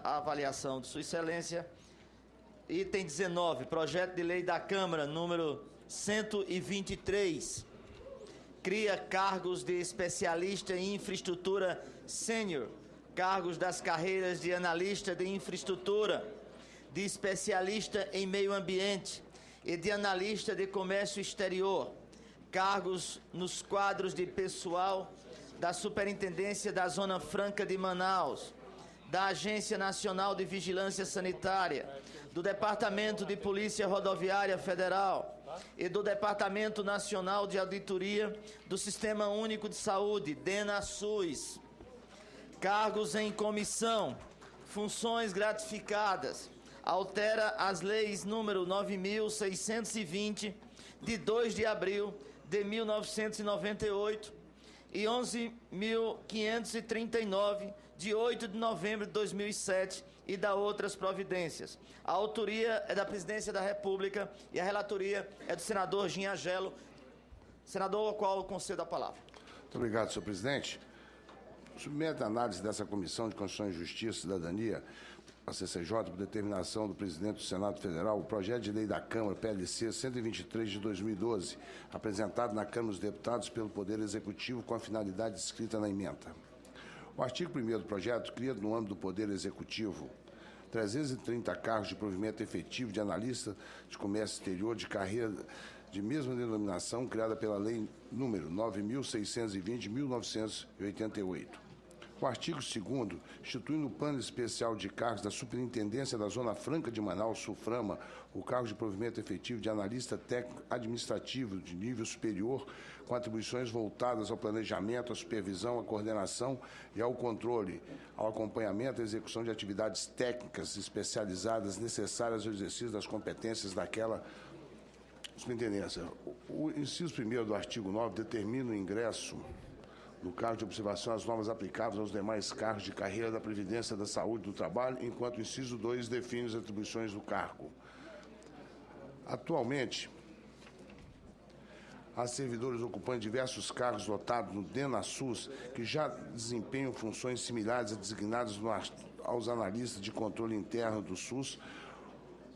à avaliação de Sua Excelência. Item 19, projeto de lei da Câmara, número 123. Cria cargos de especialista em infraestrutura sênior, cargos das carreiras de analista de infraestrutura, de especialista em meio ambiente e de analista de comércio exterior, cargos nos quadros de pessoal da Superintendência da Zona Franca de Manaus, da Agência Nacional de Vigilância Sanitária, do Departamento de Polícia Rodoviária Federal e do Departamento Nacional de Auditoria do Sistema Único de Saúde, DENASUS. Cargos em comissão, funções gratificadas. Altera as leis número 9.620, de 2 de abril de 1998, e 11.539, de 8 de novembro de 2007, e da outras providências. A autoria é da Presidência da República e a relatoria é do senador Ginhagelo. Senador, ao qual eu concedo a palavra. Muito obrigado, senhor presidente. Submete a análise dessa Comissão de Constituição e Justiça e Cidadania, a CCJ, por determinação do presidente do Senado Federal, o projeto de lei da Câmara, PLC 123 de 2012, apresentado na Câmara dos Deputados pelo Poder Executivo com a finalidade descrita na ementa. O artigo 1º do projeto cria, no âmbito do Poder Executivo, 330 cargos de provimento efetivo de analista de comércio exterior de carreira de mesma denominação, criada pela Lei número 9.620 de 1988. O artigo 2º institui no plano especial de cargos da Superintendência da Zona Franca de Manaus, SUFRAMA, o cargo de provimento efetivo de analista técnico administrativo de nível superior, com atribuições voltadas ao planejamento, à supervisão, à coordenação e ao controle, ao acompanhamento e execução de atividades técnicas especializadas necessárias ao exercício das competências daquela superintendência. O inciso 1º do artigo 9 determina o ingresso no cargo de observação as normas aplicáveis aos demais cargos de carreira da Previdência da Saúde e do Trabalho, enquanto o inciso 2 define as atribuições do cargo. Atualmente, há servidores ocupando diversos cargos lotados no DENASUS que já desempenham funções similares a designadas aos analistas de controle interno do SUS.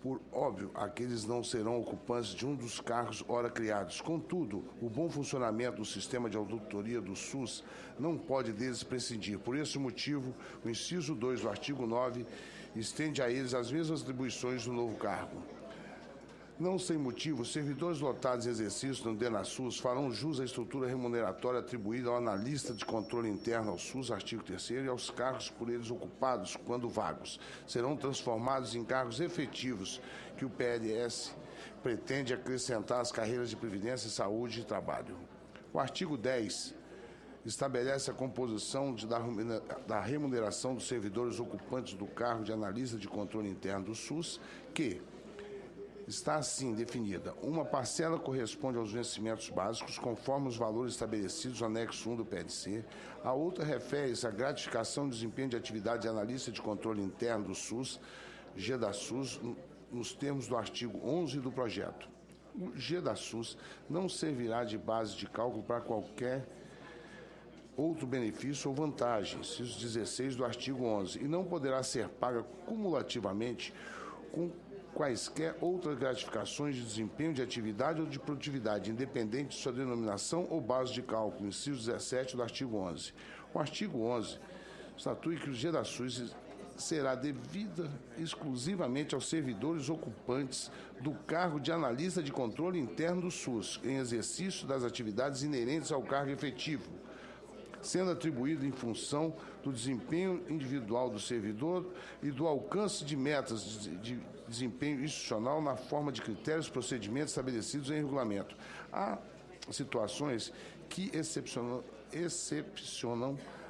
Por óbvio, aqueles não serão ocupantes de um dos cargos ora criados. Contudo, o bom funcionamento do sistema de auditoria do SUS não pode deles prescindir. Por esse motivo, o inciso 2 do artigo 9 estende a eles as mesmas atribuições do novo cargo. Não sem motivo, os servidores lotados em exercício no DENASUS farão jus à estrutura remuneratória atribuída ao analista de controle interno ao SUS, artigo 3º, e aos cargos por eles ocupados, quando vagos. Serão transformados em cargos efetivos que o PLS pretende acrescentar às carreiras de Previdência, Saúde e Trabalho. O artigo 10 estabelece a composição da remuneração dos servidores ocupantes do cargo de analista de controle interno do SUS, que está assim definida. Uma parcela corresponde aos vencimentos básicos, conforme os valores estabelecidos no anexo 1 do PLC. A outra refere-se à gratificação de desempenho de atividade de analista de controle interno do SUS, GEDASUS, nos termos do artigo 11 do projeto. O GEDASUS não servirá de base de cálculo para qualquer outro benefício ou vantagem, inciso 16 do artigo 11, e não poderá ser paga cumulativamente com quaisquer outras gratificações de desempenho de atividade ou de produtividade, independente de sua denominação ou base de cálculo, inciso 17 do artigo 11. O artigo 11 estatui que o GEDASUS será devida exclusivamente aos servidores ocupantes do cargo de analista de controle interno do SUS, em exercício das atividades inerentes ao cargo efetivo, sendo atribuído em função do desempenho individual do servidor e do alcance de metas de desempenho institucional na forma de critérios e procedimentos estabelecidos em regulamento. Há situações que excepcionam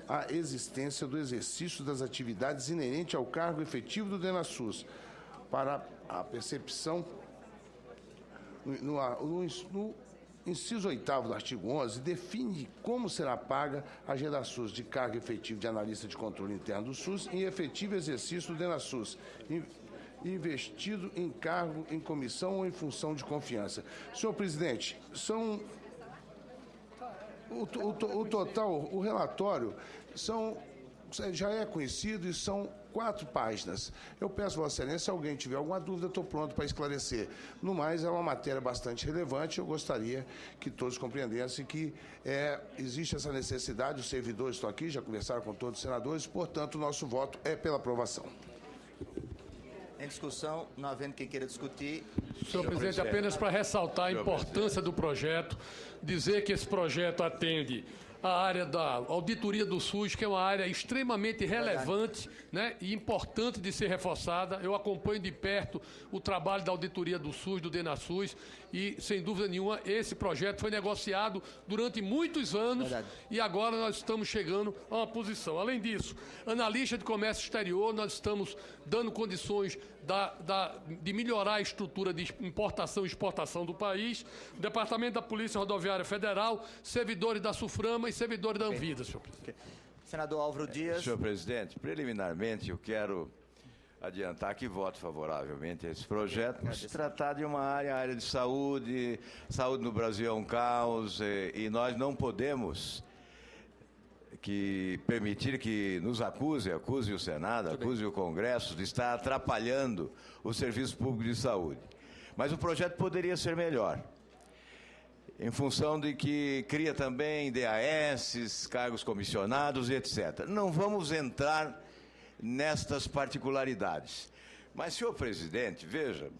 a existência do exercício das atividades inerentes ao cargo efetivo do DENASUS. Para a percepção, no inciso 8º do artigo 11, define como será paga a GEDASUS de cargo efetivo de analista de controle interno do SUS em efetivo exercício do DENASUS, investido em cargo, em comissão ou em função de confiança. Senhor presidente, o relatório já é conhecido e são 4 páginas. Eu peço, Vossa Excelência, se alguém tiver alguma dúvida, estou pronto para esclarecer. No mais, é uma matéria bastante relevante. Eu gostaria que todos compreendessem que existe essa necessidade. Os servidores estão aqui, já conversaram com todos os senadores, portanto, o nosso voto é pela aprovação. Em discussão, não havendo quem queira discutir. Senhor presidente, apenas para ressaltar a importância do projeto, dizer que esse projeto atende a área da auditoria do SUS, que é uma área extremamente relevante, né, e importante de ser reforçada. Eu acompanho de perto o trabalho da auditoria do SUS, do DENASUS, e, sem dúvida nenhuma, esse projeto foi negociado durante muitos anos. Verdade. E agora nós estamos chegando a uma posição. Além disso, analista de comércio exterior, nós estamos dando condições de melhorar a estrutura de importação e exportação do país. O Departamento da Polícia Rodoviária Federal, servidores da SUFRAMA e servidores da Anvisa, senhor presidente. Senador Álvaro Dias. Senhor presidente, preliminarmente eu quero adiantar que voto favoravelmente a esse projeto. Se tratar de uma área, a área de saúde, saúde no Brasil é um caos e nós não podemos permitir que nos acuse o Senado, acuse o Congresso de estar atrapalhando o serviço público de saúde. Mas o projeto poderia ser melhor, em função de que cria também DAS, cargos comissionados, etc. Não vamos entrar nestas particularidades. Mas, senhor presidente, veja,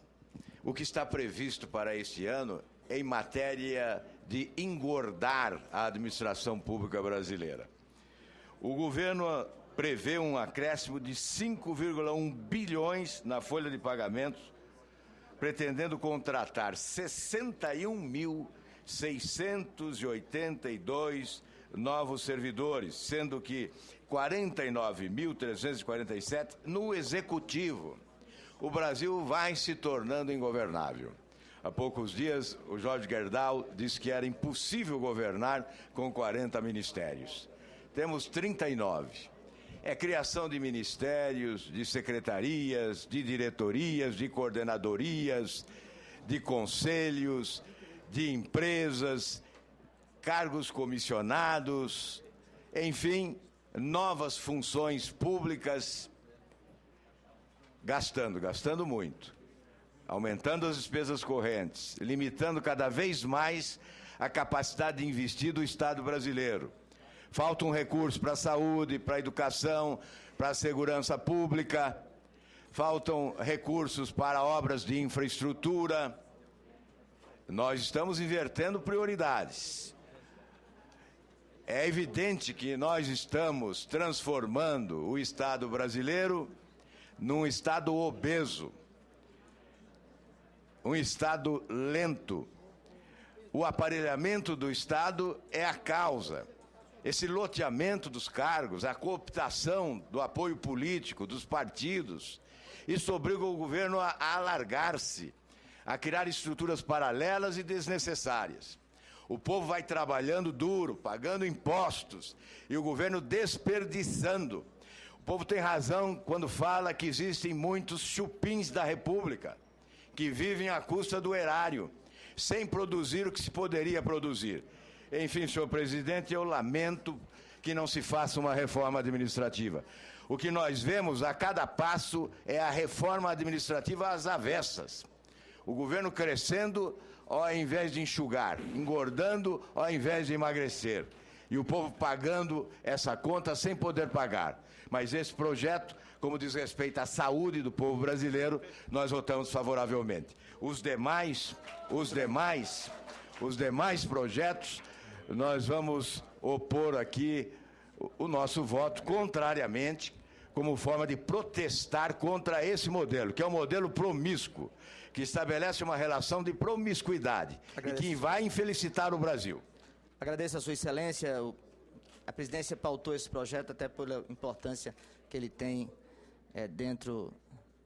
o que está previsto para este ano em matéria de engordar a administração pública brasileira. O governo prevê um acréscimo de 5,1 bilhões na folha de pagamentos, pretendendo contratar 61.682 novos servidores, sendo que 49.347 no Executivo. O Brasil vai se tornando ingovernável. Há poucos dias, o Jorge Gerdau disse que era impossível governar com 40 ministérios. Temos 39. É criação de ministérios, de secretarias, de diretorias, de coordenadorias, de conselhos, de empresas, cargos comissionados, enfim, novas funções públicas, gastando muito, aumentando as despesas correntes, limitando cada vez mais a capacidade de investir do Estado brasileiro. Falta um recurso para a saúde, para a educação, para a segurança pública, faltam recursos para obras de infraestrutura. Nós estamos invertendo prioridades. É evidente que nós estamos transformando o Estado brasileiro num Estado obeso, um Estado lento. O aparelhamento do Estado é a causa. Esse loteamento dos cargos, a cooptação do apoio político, dos partidos, isso obriga o governo a alargar-se, a criar estruturas paralelas e desnecessárias. O povo vai trabalhando duro, pagando impostos, e o governo desperdiçando. O povo tem razão quando fala que existem muitos chupins da República, que vivem à custa do erário, sem produzir o que se poderia produzir. Enfim, senhor presidente, eu lamento que não se faça uma reforma administrativa. O que nós vemos a cada passo é a reforma administrativa às avessas. O governo crescendo ao invés de enxugar, engordando ao invés de emagrecer. E o povo pagando essa conta sem poder pagar. Mas esse projeto, como diz respeito à saúde do povo brasileiro, nós votamos favoravelmente. Os demais projetos, nós vamos opor aqui o nosso voto contrariamente, como forma de protestar contra esse modelo, que é um modelo promíscuo, que estabelece uma relação de promiscuidade e que vai infelicitar o Brasil. Agradeço a Sua Excelência. A presidência pautou esse projeto até pela importância que ele tem dentro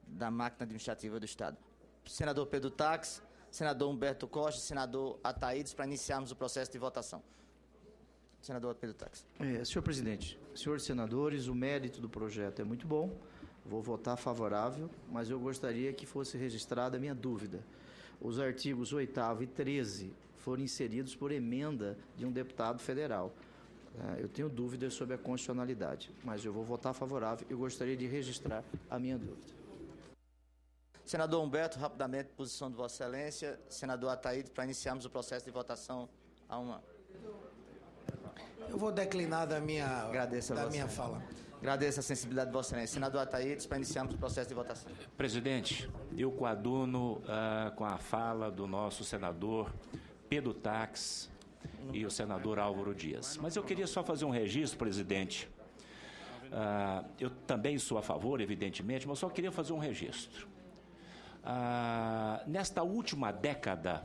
da máquina administrativa do Estado. Senador Pedro Taques, senador Humberto Costa, senador Ataídes, para iniciarmos o processo de votação. Senador Pedro Taques. Senhor presidente, senhores senadores, o mérito do projeto é muito bom, vou votar favorável, mas eu gostaria que fosse registrada a minha dúvida. Os artigos 8º e 13 foram inseridos por emenda de um deputado federal. Eu tenho dúvidas sobre a constitucionalidade, mas eu vou votar favorável e gostaria de registrar a minha dúvida. Senador Humberto, rapidamente, posição de Vossa Excelência. Senador Ataíde, para iniciarmos o processo de votação a uma. Eu vou declinar da minha fala. Agradeço a sensibilidade de Vossa Excelência. Senador Ataíde, para iniciarmos o processo de votação. Presidente, eu coaduno com a fala do nosso senador Pedro Tax e o senador Álvaro Dias. Mas eu queria só fazer um registro, presidente. Eu também sou a favor, evidentemente, mas só queria fazer um registro. Nesta última década,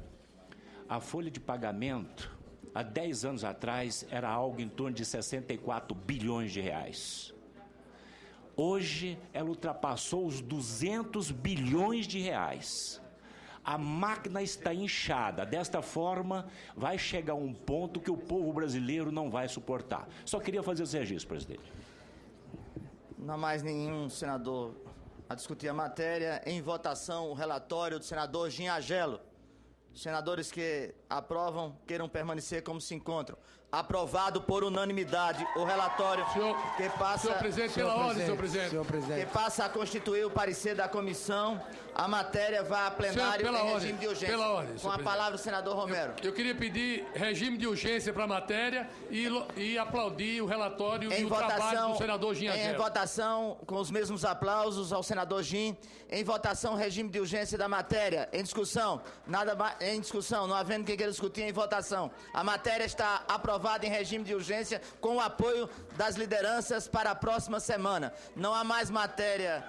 a folha de pagamento, há 10 anos atrás, era algo em torno de 64 bilhões de reais. Hoje, ela ultrapassou os 200 bilhões de reais. A máquina está inchada. Desta forma, vai chegar um ponto que o povo brasileiro não vai suportar. Só queria fazer esse registro, presidente. Não há mais nenhum senador a discutir a matéria. Em votação, o relatório do senador Ginhagelo. Senadores que aprovam, queiram permanecer como se encontram. Aprovado por unanimidade o relatório que passa... Senhor presidente, pela ordem, senhor presidente. Que passa a constituir o parecer da comissão. A matéria vai a plenário em regime de urgência. Pela ordem, com a palavra o senador Romero. Eu queria pedir regime de urgência para a matéria e aplaudir o relatório e o trabalho do senador Ginhagelo. Em votação, com os mesmos aplausos ao senador Gin. Em votação, regime de urgência da matéria. Em discussão, em discussão, não havendo quem queira discutir, em votação. A matéria está aprovada em regime de urgência com o apoio das lideranças para a próxima semana. Não há mais matéria